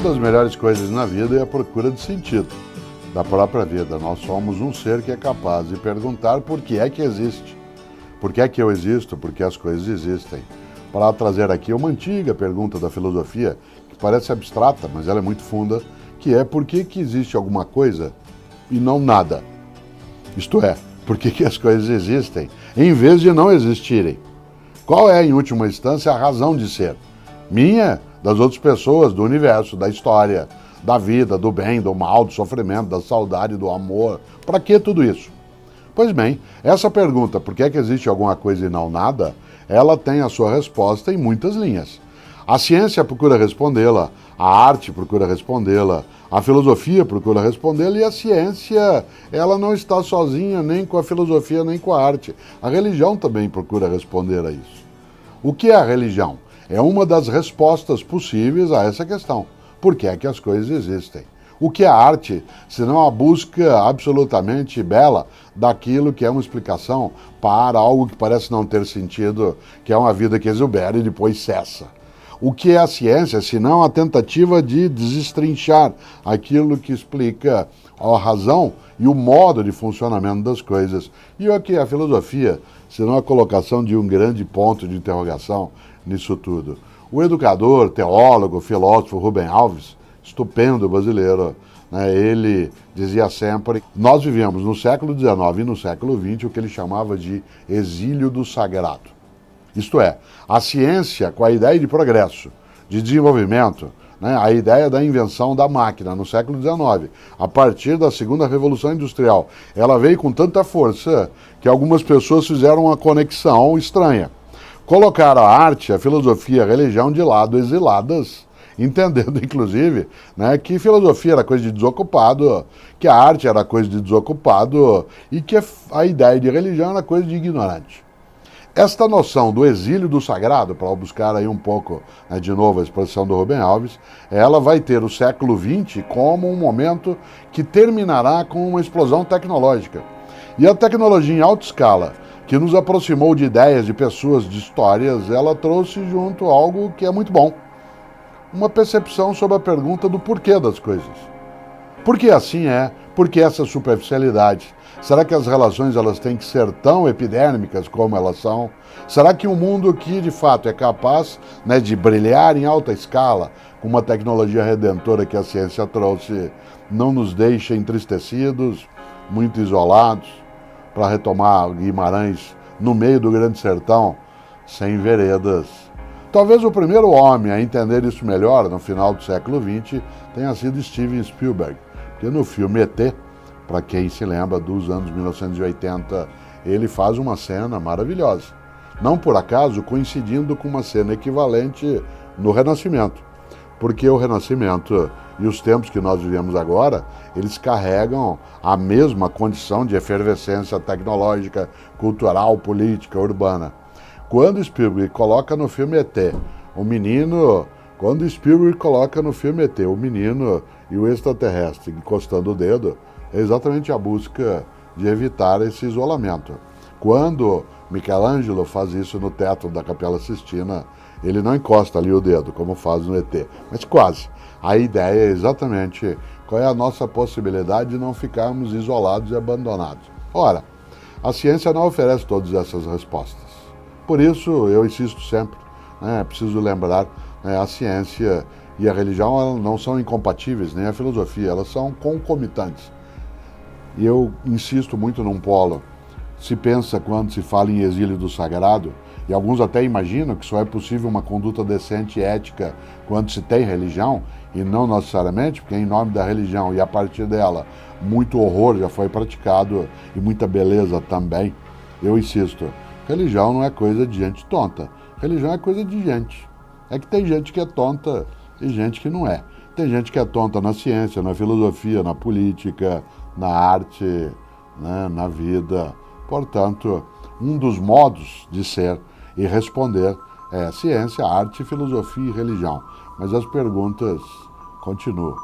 Uma das melhores coisas na vida é a procura de sentido da própria vida. Nós somos um ser que é capaz de perguntar por que é que existe, por que é que eu existo, por que as coisas existem. Para trazer aqui uma antiga pergunta da filosofia, que parece abstrata, mas ela é muito funda, que é por que que existe alguma coisa e não nada? Isto é, por que que as coisas existem em vez de não existirem? Qual é, em última instância, a razão de ser? Minha, das outras pessoas, do universo, da história, da vida, do bem, do mal, do sofrimento, da saudade, do amor. Para que tudo isso? Pois bem, essa pergunta, por que é que existe alguma coisa e não nada, ela tem a sua resposta em muitas linhas. A ciência procura respondê-la, a arte procura respondê-la, a filosofia procura respondê-la, e a ciência, ela não está sozinha nem com a filosofia nem com a arte. A religião também procura responder a isso. O que é a religião? É uma das respostas possíveis a essa questão. Por que é que as coisas existem? O que é a arte, senão a busca absolutamente bela daquilo que é uma explicação para algo que parece não ter sentido, que é uma vida que exubera e depois cessa? O que é a ciência, senão a tentativa de desestrinchar aquilo que explica a razão e o modo de funcionamento das coisas? E o que é a filosofia, senão a colocação de um grande ponto de interrogação nisso tudo? O educador, teólogo, filósofo Rubem Alves, estupendo brasileiro, né, ele dizia sempre: nós vivemos no século XIX e no século XX o que ele chamava de exílio do sagrado. Isto é, a ciência, com a ideia de progresso, de desenvolvimento, né, a ideia da invenção da máquina no século XIX, a partir da segunda Revolução Industrial, ela veio com tanta força que algumas pessoas fizeram uma conexão estranha. Colocaram a arte, a filosofia, a religião de lado, exiladas, entendendo, inclusive, né, que filosofia era coisa de desocupado, que a arte era coisa de desocupado e que a ideia de religião era coisa de ignorante. Esta noção do exílio do sagrado, para buscar aí um pouco, né, de novo a exposição do Rubem Alves, ela vai ter o século XX como um momento que terminará com uma explosão tecnológica. E a tecnologia em alta escala, que nos aproximou de ideias, de pessoas, de histórias, ela trouxe junto algo que é muito bom. Uma percepção sobre a pergunta do porquê das coisas. Por que assim é? Por que essa superficialidade? Será que as relações elas têm que ser tão epidérmicas como elas são? Será que um mundo que de fato é capaz, né, de brilhar em alta escala, com uma tecnologia redentora que a ciência trouxe, não nos deixa entristecidos, muito isolados, para retomar Guimarães, no meio do grande sertão, sem veredas? Talvez o primeiro homem a entender isso melhor, no final do século XX, tenha sido Steven Spielberg, porque no filme ET, para quem se lembra dos anos 1980, ele faz uma cena maravilhosa. Não por acaso coincidindo com uma cena equivalente no Renascimento, porque o Renascimento e os tempos que nós vivemos agora, eles carregam a mesma condição de efervescência tecnológica, cultural, política, urbana. Quando Spielberg coloca no filme ET o menino e o extraterrestre encostando o dedo, é exatamente a busca de evitar esse isolamento. Quando Michelangelo faz isso no teto da Capela Sistina, ele não encosta ali o dedo, como faz no ET, mas quase. A ideia é exatamente qual é a nossa possibilidade de não ficarmos isolados e abandonados. Ora, a ciência não oferece todas essas respostas. Por isso, eu insisto sempre, né, preciso lembrar, né, a ciência e a religião não são incompatíveis, nem a filosofia, elas são concomitantes. E eu insisto muito num polo. Se pensa, quando se fala em exílio do sagrado, e alguns até imaginam que só é possível uma conduta decente e ética quando se tem religião, e não necessariamente, porque em nome da religião e a partir dela, muito horror já foi praticado e muita beleza também. Eu insisto, religião não é coisa de gente tonta, religião é coisa de gente. É que tem gente que é tonta e gente que não é. Tem gente que é tonta na ciência, na filosofia, na política, na arte, né, na vida. Portanto, um dos modos de ser e responder é ciência, arte, filosofia e religião. Mas as perguntas continuam.